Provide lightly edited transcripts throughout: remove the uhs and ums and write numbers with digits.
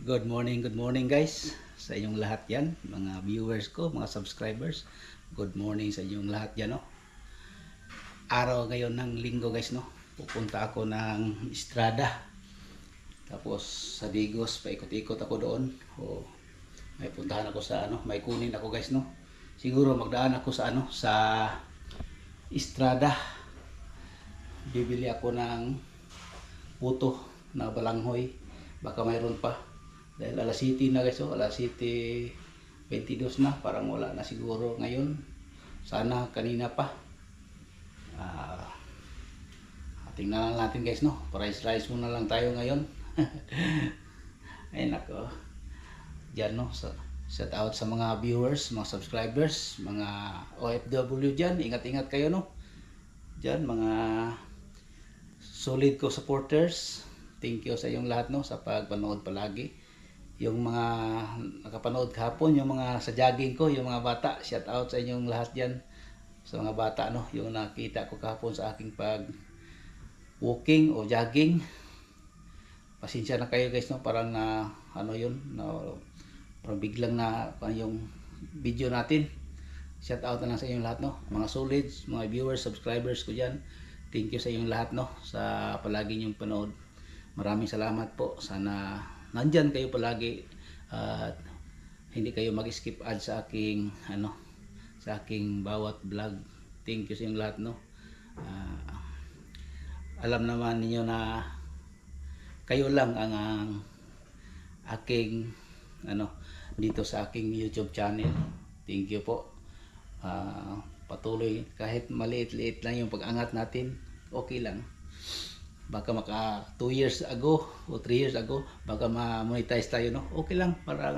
Good morning guys sa inyong lahat yan, mga viewers ko, mga subscribers. Good morning sa inyong lahat yan, no. Araw ngayon ng linggo guys, no. Pupunta ako ng Estrada. Tapos sa Digos, paikot-ikot ako doon. May puntahan ako sa may kunin ako guys, no. Siguro magdaan ako sa sa Estrada. Bibili ako ng puto na balanghoy. Baka mayroon pa. Dahil alas 7 na guys, alas 7:22 na, parang wala na siguro ngayon. Sana kanina pa. Tingnan lang natin guys, no. Rice muna lang tayo ngayon. Ay nako. Diyan, no. Shout out sa mga viewers, mga subscribers, mga OFW diyan. Ingat-ingat kayo, no. Diyan mga solid ko supporters. Thank you sa inyong lahat, no, sa pagpanood palagi. Yung mga nakapanood kahapon, yung mga sa jogging ko, yung mga bata, shout out sa inyong lahat diyan. Sa mga bata, no, yung nakita ko kahapon sa aking pag walking o jogging. Pasensya na kayo guys, no, parang na yun, parang biglang na yung video natin. Shout out na lang sa inyong lahat, no, mga solids, mga viewers, subscribers ko diyan. Thank you sa inyong lahat, no, sa palagi niyong panood. Maraming salamat po. Sana nandyan kayo palagi at hindi kayo mag-skip ad sa aking sa aking bawat vlog. Thank you sa inyong lahat, no. Alam naman niyo na kayo lang ang aking dito sa aking YouTube channel. Thank you po. Patuloy kahit maliit-liit lang yung pag-angat natin, okay lang. Baka maka 2 years ago o 3 years ago baka ma-monetize tayo, no. Okay lang, para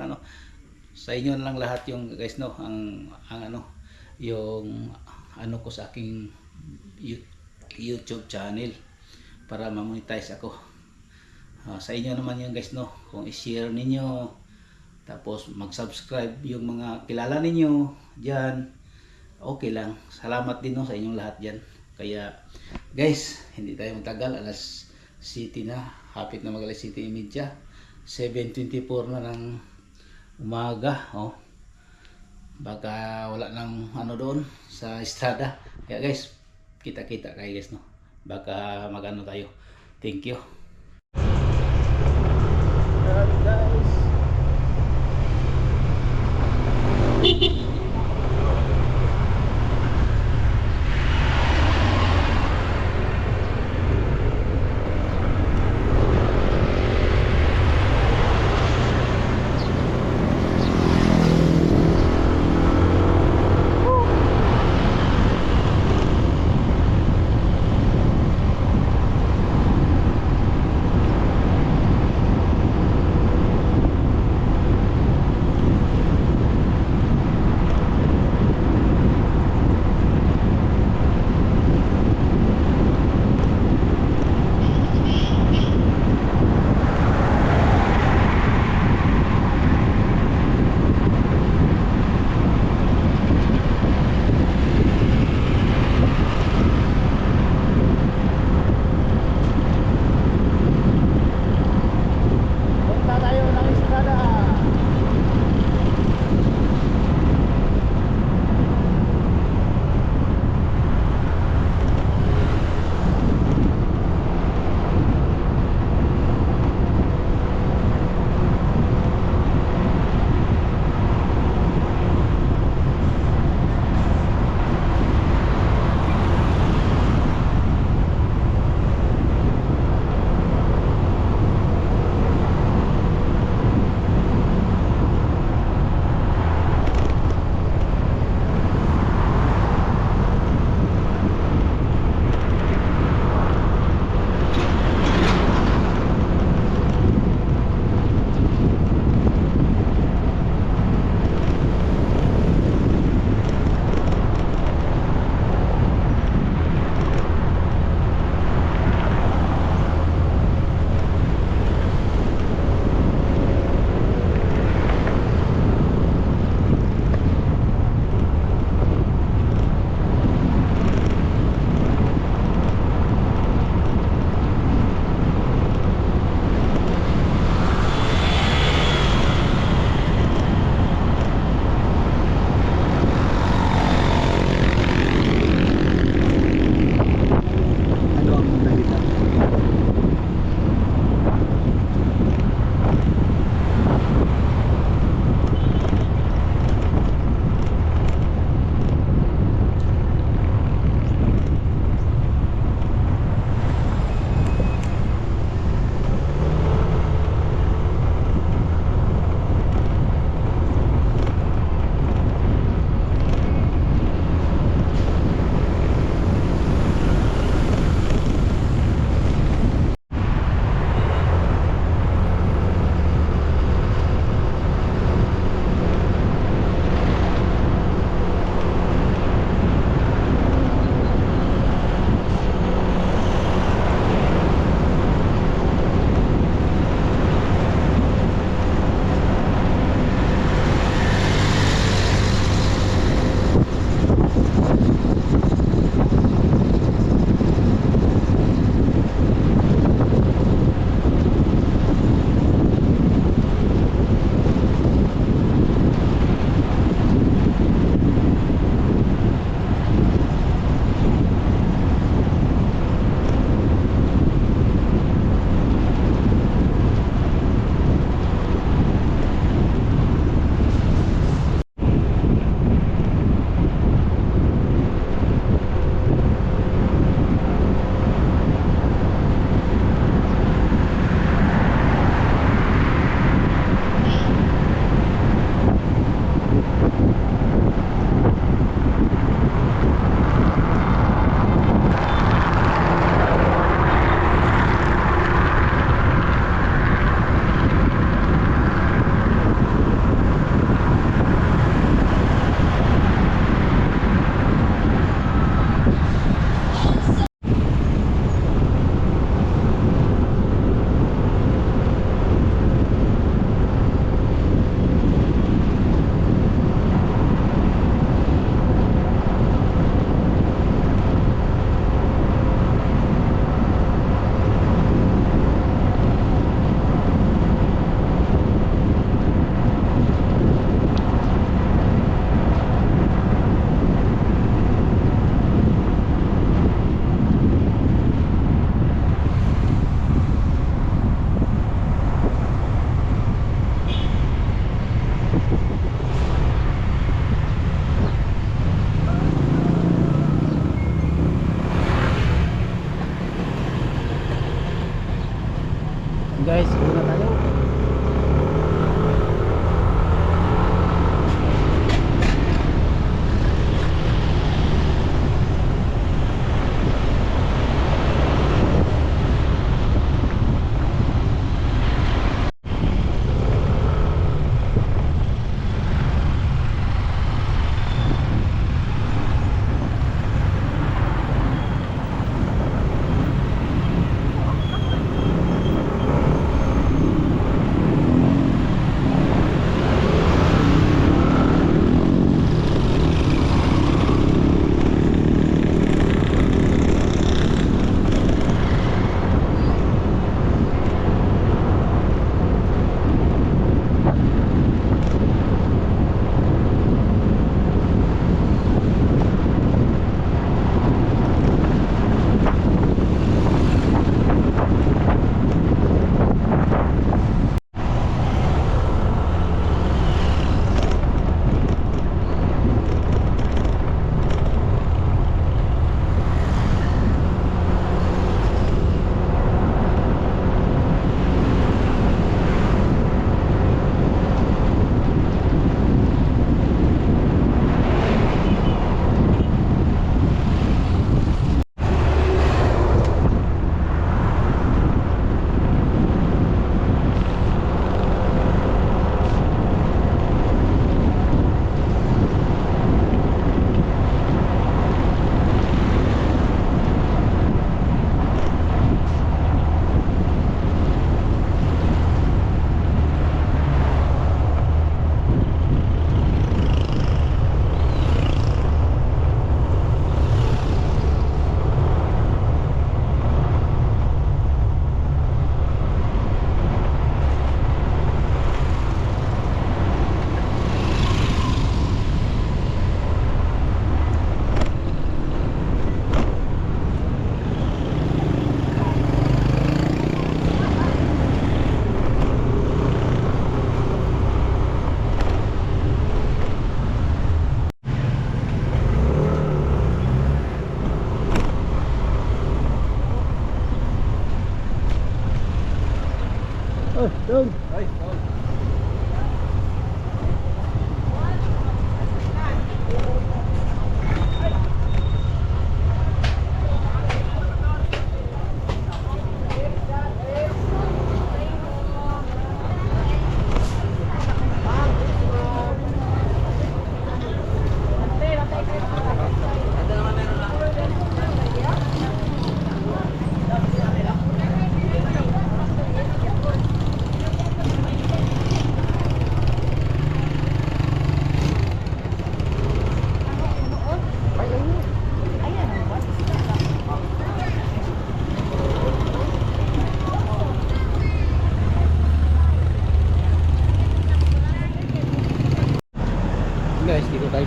sa inyo lang lahat yung guys, no, ang yung ko sa aking YouTube channel para ma-monetize ako. Sa inyo naman yung guys, no, kung i-share ninyo tapos mag-subscribe yung mga kilala ninyo diyan, okay lang. Salamat din, no, sa inyong lahat diyan. Kaya guys, hindi tayo magtagal, alas 7 na, hapit na mag alas 7:30, 7:24 na ng umaga, baka wala nang doon sa Estrada. Kaya guys, kita-kita kayo guys, no, baka magano tayo. Thank you guys.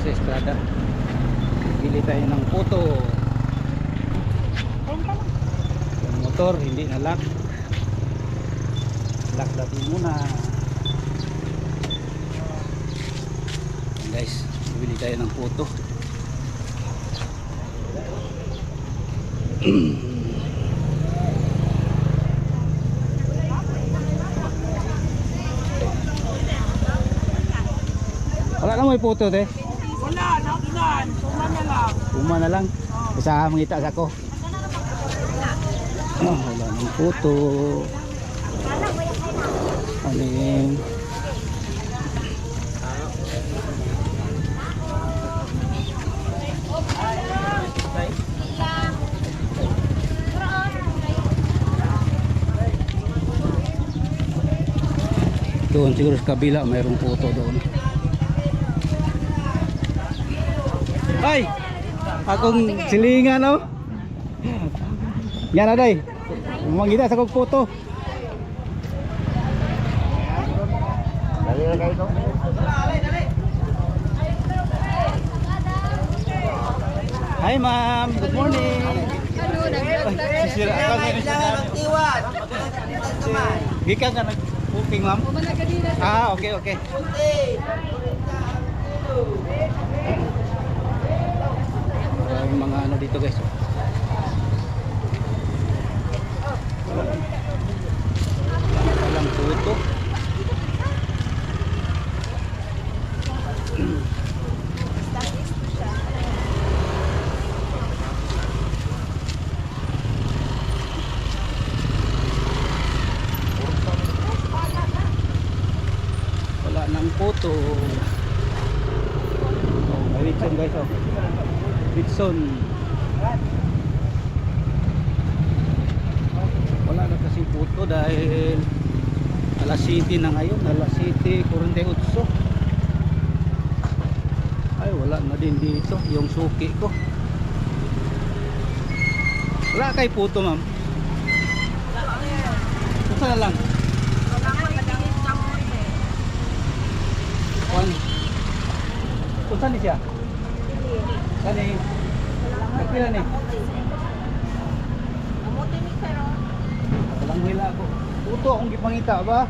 sa estrada. Bili tayo ng photo. Yung motor hindi na lock. Lock natin muna. Guys, bili tayo ng photo. Wala na mo yung photo, te? Wala, nakinan. Suma na lang. Uma na lang. Isa mangita sa ko. Wala ng photo. Aning. Doon siguro sa kabila mayroong photo doon. Ay! Akong silingan, oh. Yan na, day. Mangita sa kong photo. Hi, ma'am. Good morning. Sisira ka na. Gikan ka nag-booking, ma'am? Ah, okay, okay. Yung mga ano dito, guys. Walang photo. Wala nang photo. May Wilson, guys, oh. Wilson. Wala na kasi photo dahil alas 7 na ngayon, alas 7:48. Ay, wala na din dito yung suki ko. Wala kay photo, ma'am. Gusto na lang. Saan ni siya? Saan ni? Nagpila ni? Walang hila ako. Puto akong gipangita ba?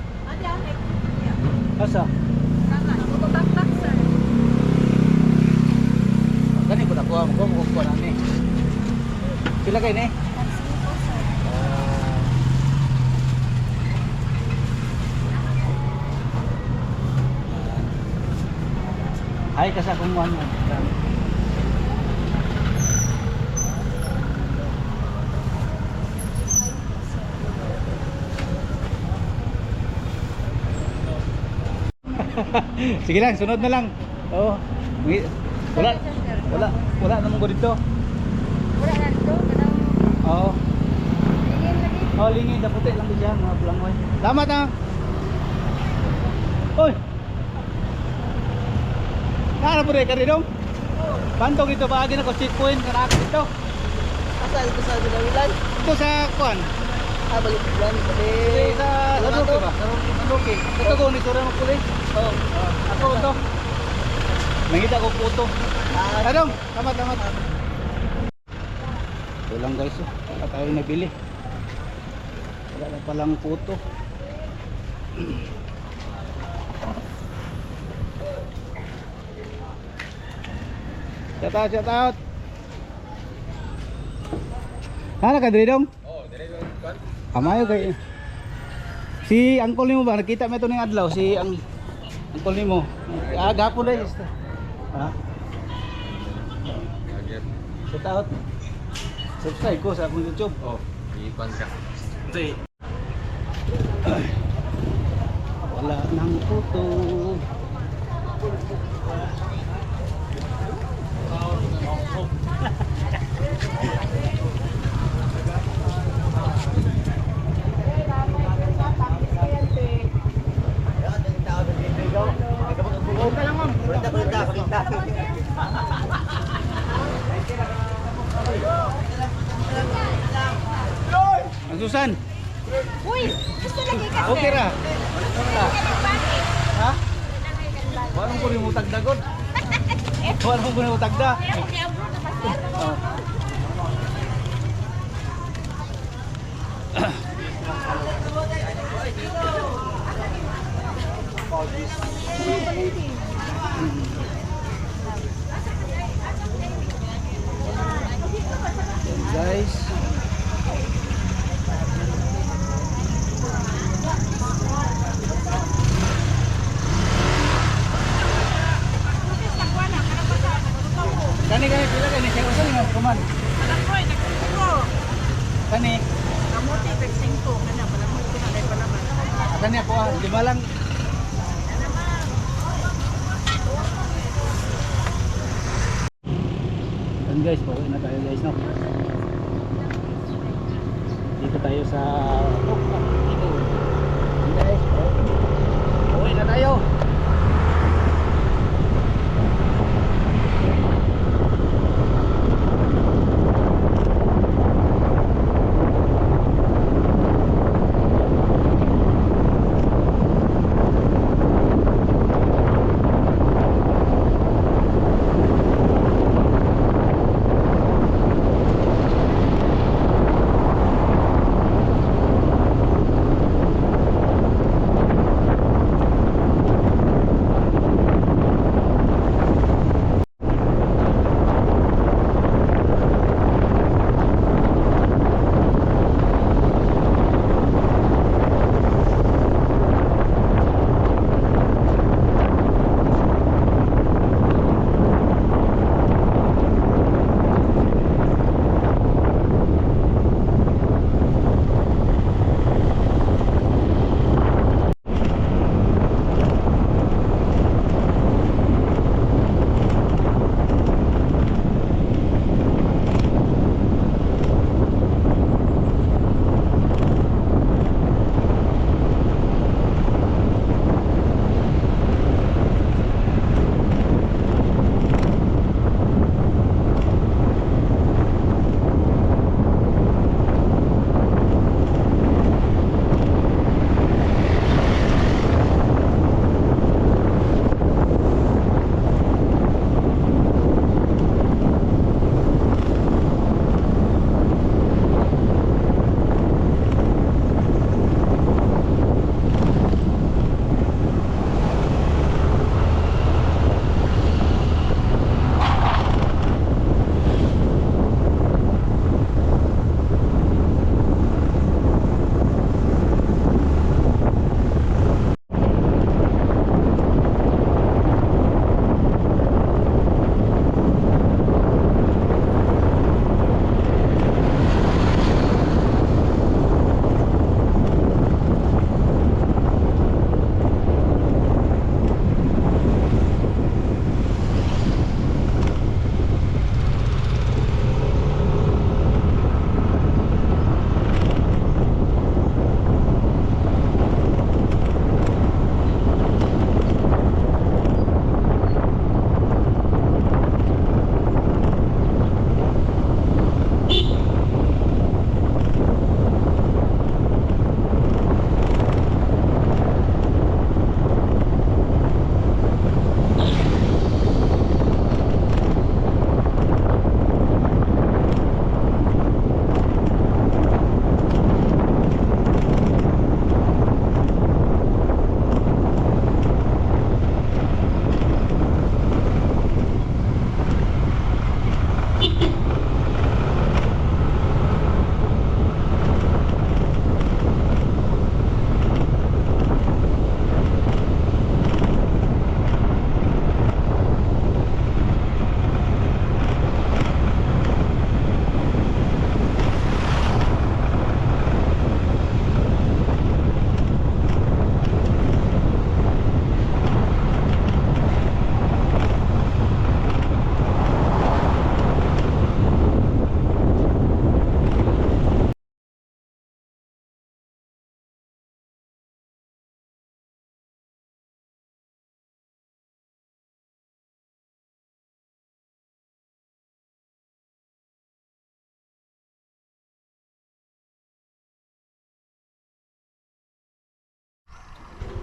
Asa? Gani ko na kuha mo. Kuha na ni. Sila kayo ni? Ay, kasi akong one mo. Sige lang, sunod na lang. Oo. Wala namang ko dito. Wala na dito, kanang Oo. lingin lagi. Oh, lingin, daputi lang diyan, mga pulangoy. Salamat ha. Oy. Nara po rin ka rin, Bantog ito, baagi na ko checkpoint ka na dito. Asa ito sa Dulawilan? Ito sa kuan. Balik bulan. Ito sa Lanuki ba? Lanuki. Ito ko ni Sura Mapulis. Oo. Ako ito. Nangita ko puto. Tanong, tamat. Ito lang guys, wala tayo nabili. Wala na palang puto. Shout out. Hana ka diri dong? Oh, dire ko kan. Amayo kay si angkol nimo ba nakita mo ito ning adlaw si angkol nimo. Gapon dai. Ha? Agad. Shout out. Subscribe ko sa akong YouTube. Oh, ipan ka. Wala nang puto. Ang Susan. Uy, gusto lagi ka. Okay ra. Ha? Walang ko rin mutag dagot. Wala mo guna utagda. Oh. Yan guys. Kani pila kani siya usa nga kuman. Alangoy, nagkuro. Kani Kamuti, pegsingko. Kanya, palamoy ko na, dahil palaman. kani ako lima lang. Yan guys, pauwi na tayo guys no. Dito tayo sa Yan guys, pauwi na tayo.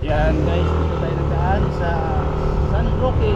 Yan guys, dito tayo nagdaan sa San Roque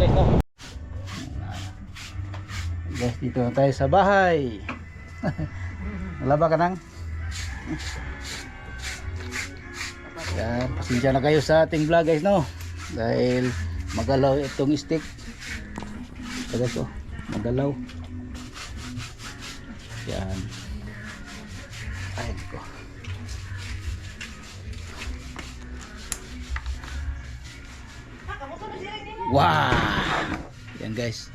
guys, no? Guys, dito na tayo sa bahay. Wala ba ka nang? Yan, pasensya na kayo sa ating vlog guys, no? Dahil magalaw itong stick. Ito guys, oh, magalaw. Yan. Ayan ko. Wow! Yan guys.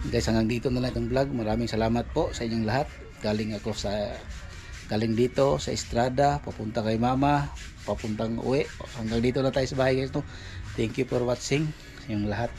Guys, hanggang dito na lang itong vlog. Maraming salamat po sa inyong lahat. Galing dito sa Estrada, papunta kay mama, papuntang uwi. Hanggang dito na tayo sa bahay guys, no? Thank you for watching sa inyong lahat.